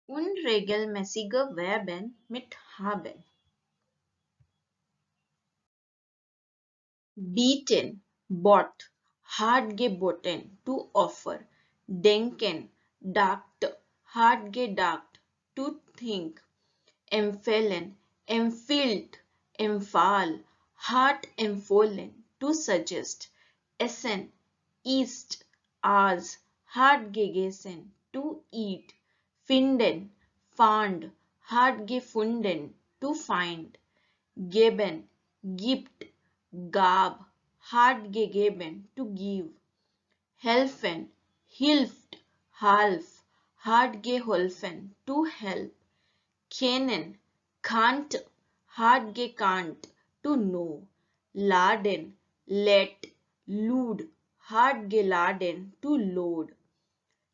Unregelmäßige Verben mit haben. Bieten, bought, hart geboten, to offer. Denken, dacht, hart gedacht, to think. Empfehlen, empfiehlt, empfahl, hart empfohlen, to suggest. Essen, ist, aß, hart gegessen, to eat. Finden, fand, hart gefunden, to find. Geben, gibt, gab, hart gegeben, to give. Helfen, hilft, half, hart geholfen, to help. Kennen, kannte, hart gekannt, to know. Laden, let, lud, hart geladen, to load.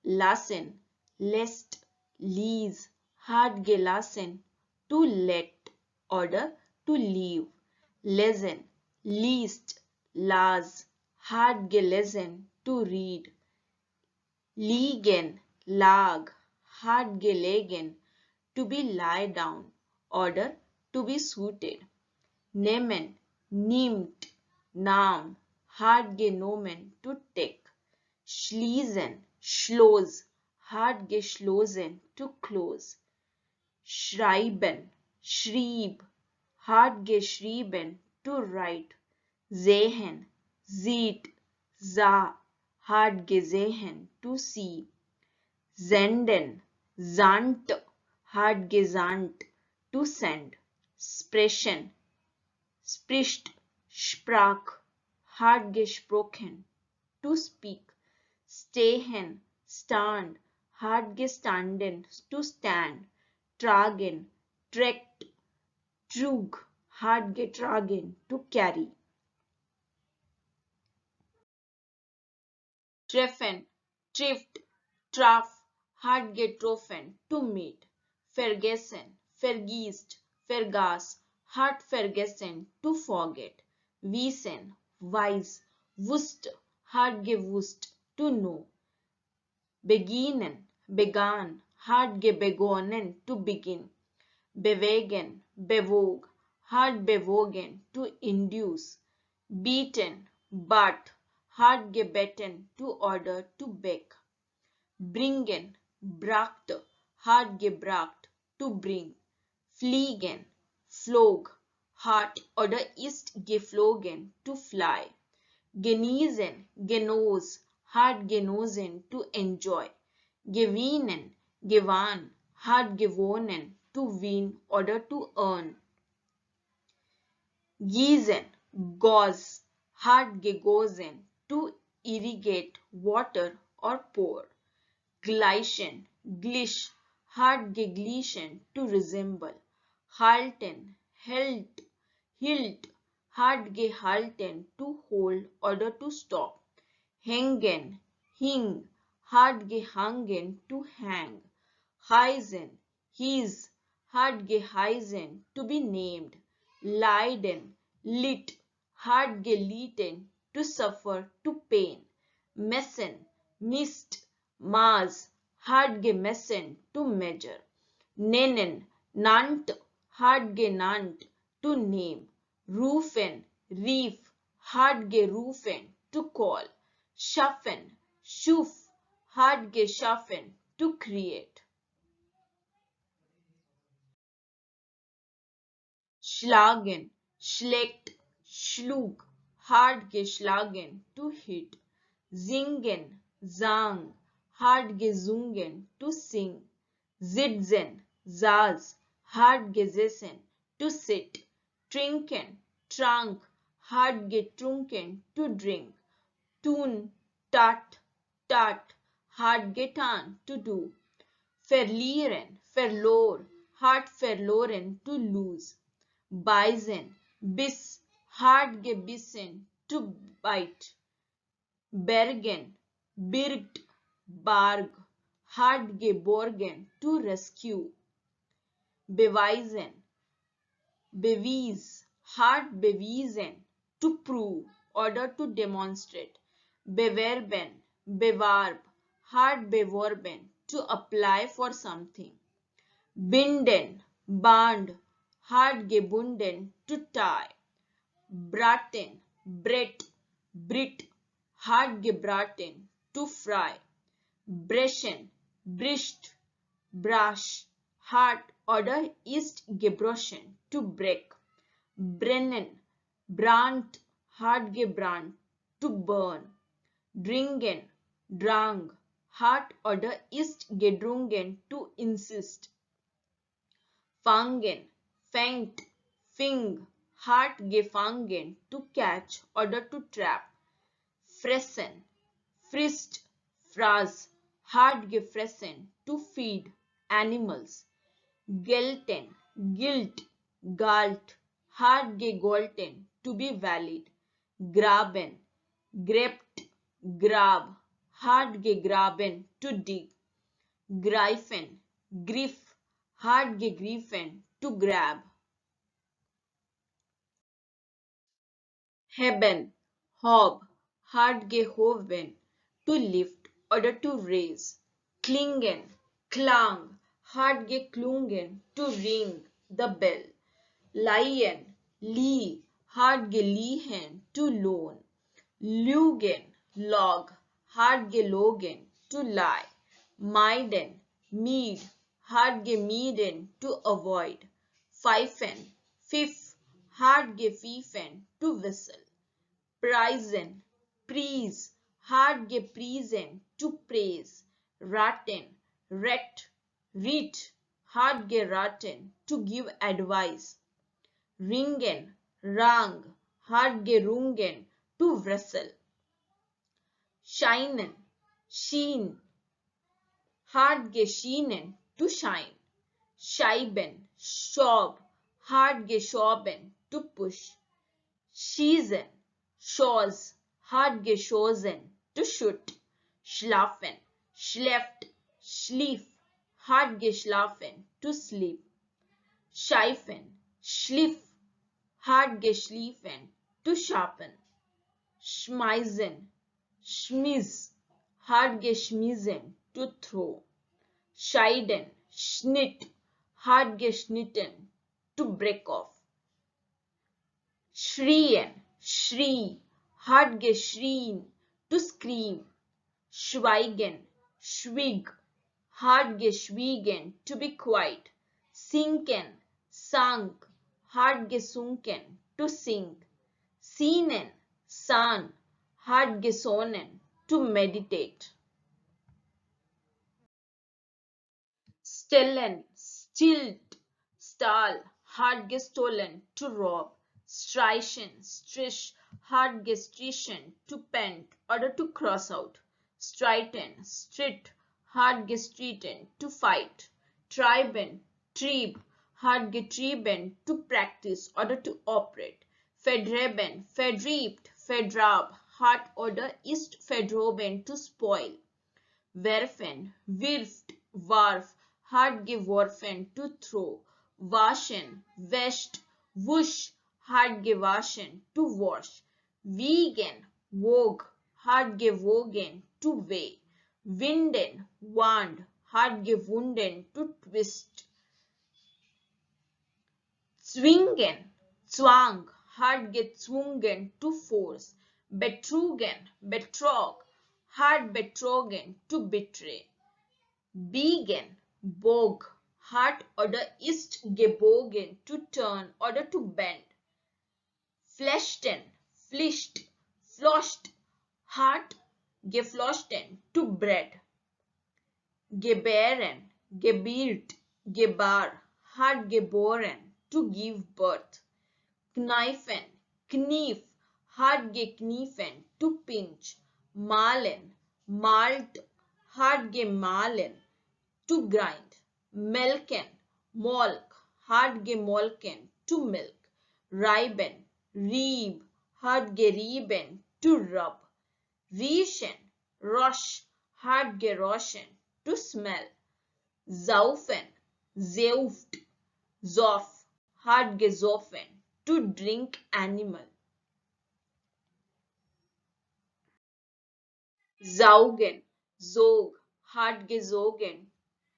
Lassen, lässt, lease, hart gelassen, to let, order, to leave. Lesen, liest, las, hart gelesen, to read. Liegen, lag, hart gelegen, to be lie down, order, to be suited. Nehmen, nimmt, nahm, hart genommen, to take. Schließen, schloss, hart geschlossen, to close. Schreiben, schrieb, hart geschrieben, to write. Sehen, sieht, sah, hart gesehen, to see. Senden, sandte, hart gesandt, to send. Sprechen, spricht, sprach, hart gesprochen, to speak. Stehen, stand, hart gestanden, to stand. Tragen, trägt, trug, hart getragen, to carry. Treffen, trifft, traf, hart getroffen, to meet. Vergessen, vergisst, vergaß, hart vergessen, to forget. Wissen, weiß, wusste, hart gewusst, to know. Beginnen, begann, hart begonnen, to begin. Bewegen, bewog, hart bewogen, to induce. Beaten, but, hart gebeten, to order, to beg. Bringen, brachte, hart gebracht, to bring. Fliegen, flog, hart oder ist geflogen, to fly. Genießen, genoss, hart genossen, to enjoy. Gewinnen, gewann, hart gewonnen, to win oder to earn. Gießen, gauze, hart gegossen, to irrigate water or pour. Gleichen, glich, hart geglichen, to resemble. Halten, held, hielt, hart gehalten, to hold or to stop. Hängen, hing, hart gehangen, to hang. Heißen, hieß, hart geheißen, to be named. Leiden, lit, hart gelitten, to suffer, to pain. Messen, missed, maß, hart gemessen, to measure. Nennen, nannt, hart genannt, to name. Rufen, rief, hart gerufen, to call. Schaffen, schuf, hart geschaffen, to create. Schlagen, schlägt, schlug, hart geschlagen, to hit. Singen, sang, hart gesungen, to sing. Sitzen, saß, hart gesessen, to sit. Trinken, trank, hart getrunken, to drink. Tun, tat, tat, hart getan, to do. Verlieren, verlor, hart verloren, to lose. Beißen, biss, hart gebissen, to bite. Bergen, birgt, barg, hart geborgen, to rescue. Beweisen, bewies, hart bewiesen, to prove, order to demonstrate. Bewerben, bewarb, hart beworben, to apply for something. binden, band, hart gebunden, to tie. Braten, Brett, Brit, hart gebraten, to fry. Brechen, Brischt, Brash, hart oder ist gebrochen, to break. Brennen, Brandt, hart gebrannt, to burn. Dringen, drang, hart oder ist gedrungen, to insist. Fangen, fängt, fing, hart gefangen, to catch, oder to trap. Fressen, frisst, fraß, hart gefressen, to feed animals. Gelten, gilt, galt, hart gegolten, to be valid. Graben, grebt, grab, hart gegraben, to dig. Greifen, griff, hart gegriffen, to grab. Heben, hob, hart gehoben, to lift oder to raise. Klingen, klang, hart geklungen, to ring the bell. Leihen, lie, hart geliehen, to loan. Lügen, log, hart gelogen, to lie. Meiden, mead, hart gemieden, to avoid. Pfeifen, pfiff, hart gepfiffen, to whistle. Preisen, praise, hart gepriesen, to praise. Raten, ret, rit, hart geraten, to give advice. Ringen, rang, hart gerungen, to wrestle. Scheinen, sheen, hart geschienen, to shine. Scheiben, schob, hart geschoben, to push. Schießen, schoss, hart geschossen, to shoot. Schlafen, schläft, schlief, hart geschlafen, to sleep. Scheifen, schliff, hart geschliffen, to sharpen. Schmeißen, schmiss, hart geschmissen, to throw. Scheiden, schnitt, hart geschnitten, to break off. Schrien, schrie, hart geschrien, to scream. Schweigen, schwieg, hart geschwiegen, to be quiet. Sinken, sank, hart gesunken, to sink. Sinnen, san, hart gesonnen, to meditate. Stellen, stilt, stahl, hart gestohlen, to rob. Streichen, strich, hart gestrichen, to pant, oder to cross out. Streiten, strit, hart gestritten, to fight. Treiben, trieb, hart getrieben, to practice, oder to operate. Verdreben, verdriebt, verdrab, hart oder ist verdroben, to spoil. Werfen, wirft, warf, hart geworfen, to throw. Waschen, wäscht, wusch, hart gewaschen, to wash. Wiegen, wog, hart gewogen, to weigh. Winden, wand, hart gewunden, to twist. Zwingen, zwang, hart gezwungen, to force. Betrogen, betrog, hart betrogen, to betray. Biegen, bog, hart oder ist gebogen, to turn oder to bend. Flechten, flischt, floscht, hart geflochten, to bread. Gebären, gebiert, gebar, hart geboren, to give birth. Kneifen, knief, hart gekniefen, to pinch. Mahlen, malt, hart gemahlen, to grind. Melken, molk, hart gemolken, to milk. Reiben, rieb, hart gerieben, to rub. Riechen, rosch, hart geroschen, to smell. Saufen, zeuft, zoff, hart gesoffen, to drink animal. Saugen, zog, hart gesogen,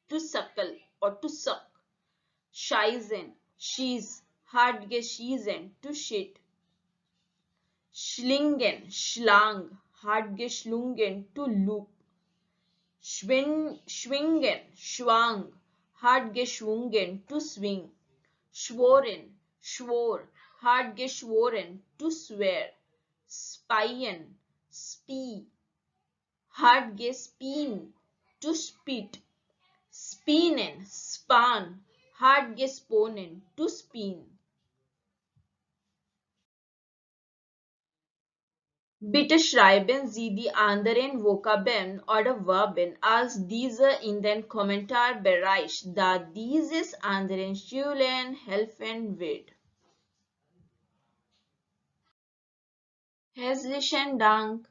to suckle or to suck. scheißen, schieß, hart geschießen, to shit. Schlingen, schlang, hart geschlungen, to loop. Schwingen, schwang, hart geschwungen, to swing. Schworen, schwor, hart geschworen, to swear. Spien, spie, hart gespien, to spit. Spinnen, span, hart gesponnen, to spin. Bitte schreiben Sie die anderen Vokabeln oder Verben als diese in den Kommentarbereich, da dieses anderen Schülern helfen wird. Herzlichen Dank!